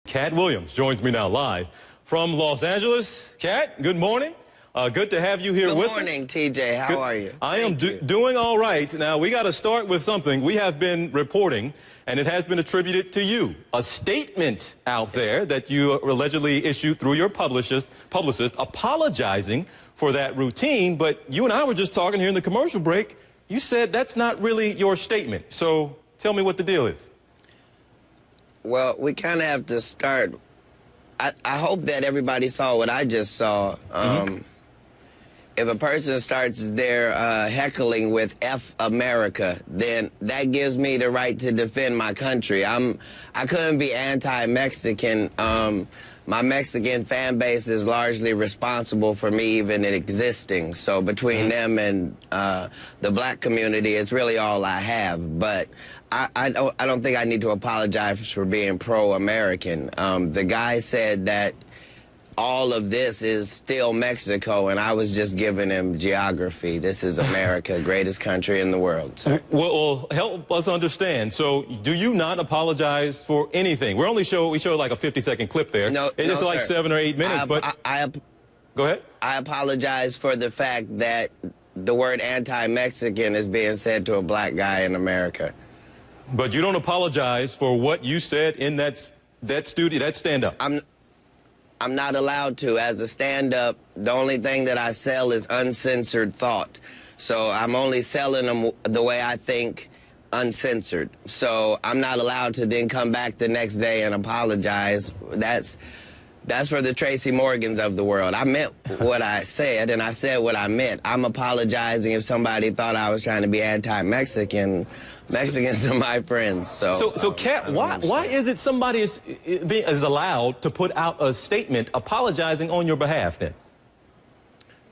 Katt Williams joins me now live from Los Angeles. Katt, good morning. Good to have you here with us. Good morning, TJ. How are you? I am doing all right. Now, we got to start with something. We have been reporting, and it has been attributed to you, a statement out there that you allegedly issued through your publicist apologizing for that routine. But you and I were just talking here in the commercial break. You said that's not really your statement. So tell me what the deal is. Well, we kind of have to start. I hope that everybody saw what I just saw. If a person starts their heckling with F America, then that gives me the right to defend my country. I couldn't be anti-Mexican. My Mexican fan base is largely responsible for me even existing. So between them and the black community, it's really all I have. But I don't think I need to apologize for being pro-American. The guy said that all of this is still Mexico, and I was just giving him geography. This is America, greatest country in the world, sir. Well, help us understand. So, do you not apologize for anything? We showed like a 50-second clip there. No, it's like 7 or 8 minutes. Go ahead. I apologize for the fact that the word anti-Mexican is being said to a black guy in America. But you don't apologize for what you said in that studio, that stand-up. I'm not allowed to. As a stand-up, the only thing that I sell is uncensored thought. So I'm only selling them the way I think, uncensored. So I'm not allowed to then come back the next day and apologize. That's for the Tracy Morgans of the world. I meant what I said, and I said what I meant. I'm apologizing if somebody thought I was trying to be anti-Mexican. Mexicans are my friends, so Katt, why is it somebody is allowed to put out a statement apologizing on your behalf then?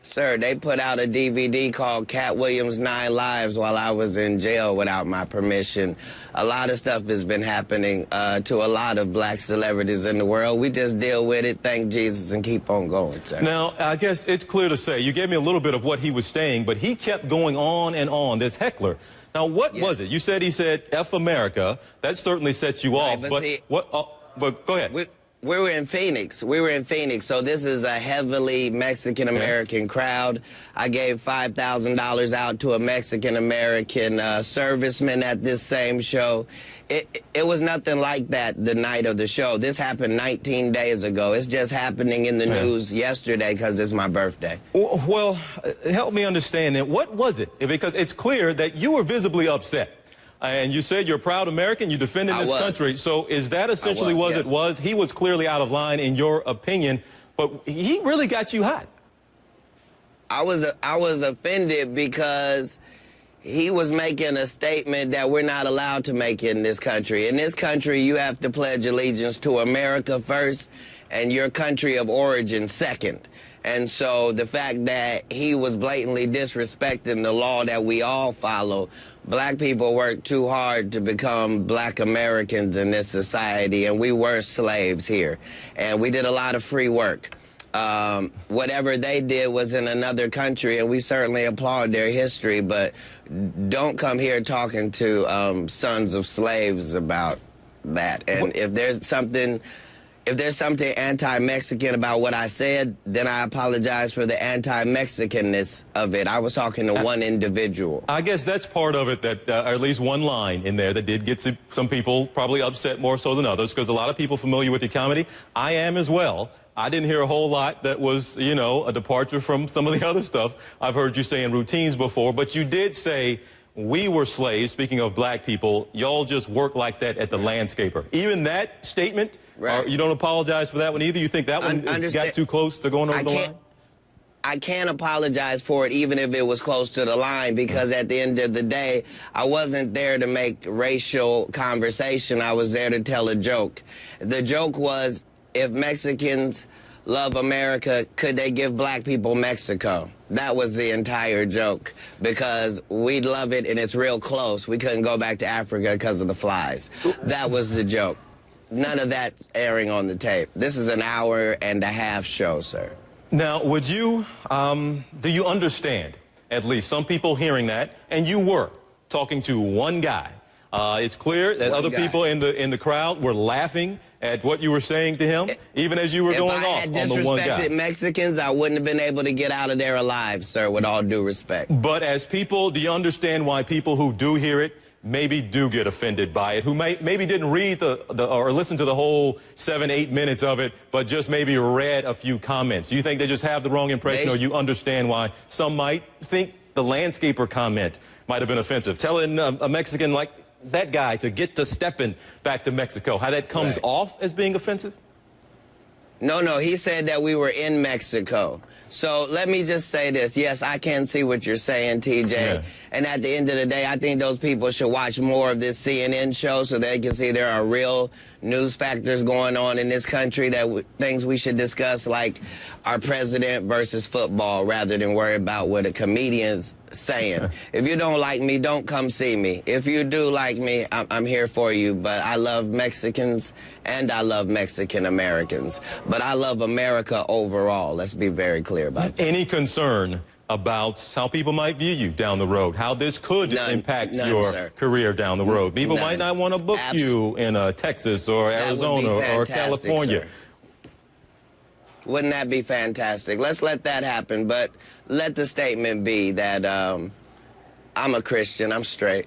Sir, they put out a DVD called Katt Williams' 9 Lives while I was in jail without my permission. A lot of stuff has been happening to a lot of black celebrities in the world. We just deal with it, thank Jesus, and keep on going, sir. Now, I guess it's clear to say, you gave me a little bit of what he was saying, but he kept going on and on, this heckler. Now, what was it? You said he said F America. That certainly sets you off. But see, but go ahead. We were in Phoenix. So this is a heavily Mexican-American crowd. I gave $5,000 out to a Mexican-American serviceman at this same show. It was nothing like that the night of the show. This happened 19 days ago. It's just happening in the news yesterday because it's my birthday. Well, help me understand then. What was it? Because it's clear that you were visibly upset. And you said you're a proud American, you defended this country. So is that essentially what it was? He was clearly out of line in your opinion, but he really got you hot. I was offended because he was making a statement that we're not allowed to make in this country. In this country, you have to pledge allegiance to America first and your country of origin second. And so the fact that he was blatantly disrespecting the law that we all follow, black people work too hard to become black Americans in this society, and we were slaves here. And we did a lot of free work. Whatever they did was in another country, and we certainly applaud their history, but don't come here talking to sons of slaves about that. And if there's something anti-Mexican about what I said, then I apologize for the anti-Mexicanness of it. I was talking to one individual. I guess that's part of it, that or at least one line in there that did get some people probably upset more so than others, because a lot of people familiar with your comedy. I am as well. I didn't hear a whole lot that was, you know, a departure from some of the other stuff I've heard you say in routines before, but you did say we were slaves. Speaking of black people, y'all just work like that at the landscaper. Even that statement, you don't apologize for that one either? You think that one got too close to going over the line? I can't apologize for it even if it was close to the line, because at the end of the day, I wasn't there to make racial conversation. I was there to tell a joke. The joke was, if Mexicans love America, could they give black people Mexico? That was the entire joke, because we'd love it and it's real close. We couldn't go back to Africa because of the flies. That was the joke. None of that's airing on the tape. This is an hour-and-a-half show, sir. Now, would you, do you understand, at least some people hearing that, and you were talking to one guy, It's clear that other people in the crowd were laughing at what you were saying to him, even as you were going off on the one guy. If I had disrespected Mexicans, I wouldn't have been able to get out of there alive, sir, with all due respect. But as people, do you understand why people who do hear it maybe do get offended by it, who maybe didn't read or listen to the whole 7-8 minutes of it, but just maybe read a few comments? Do you think they just have the wrong impression, or you understand why some might think the landscaper comment might have been offensive? Telling a Mexican like that guy to get to stepping back to Mexico, how that comes off as being offensive? No, he said that we were in Mexico. So let me just say this. Yes, I can see what you're saying, TJ. Yeah. And at the end of the day, I think those people should watch more of this CNN show so they can see there are real news factors going on in this country, things we should discuss, like our president versus football, rather than worry about what a comedian's saying. If you don't like me, don't come see me. If you do like me, I'm here for you. But I love Mexicans and I love Mexican Americans. But I love America overall. Let's be very clear about that. Any concern about how people might view you down the road, how this could impact your career down the road? People might not want to book you in Texas or Arizona or California. Sir. Wouldn't that be fantastic? Let's let that happen, but let the statement be that I'm a Christian, I'm straight.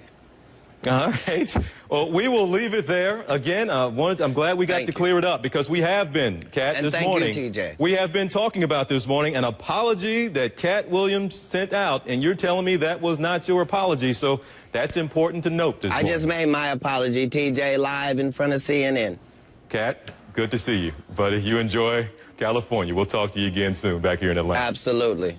All right. Well, we will leave it there. Again, I'm glad we got to clear it up, because we have been, Katt, this morning. Thank you, TJ. We have been talking about this morning an apology that Katt Williams sent out, and you're telling me that was not your apology, so that's important to note this morning. I just made my apology, TJ, live in front of CNN. Katt, good to see you. But if you enjoy California, we'll talk to you again soon back here in Atlanta. Absolutely.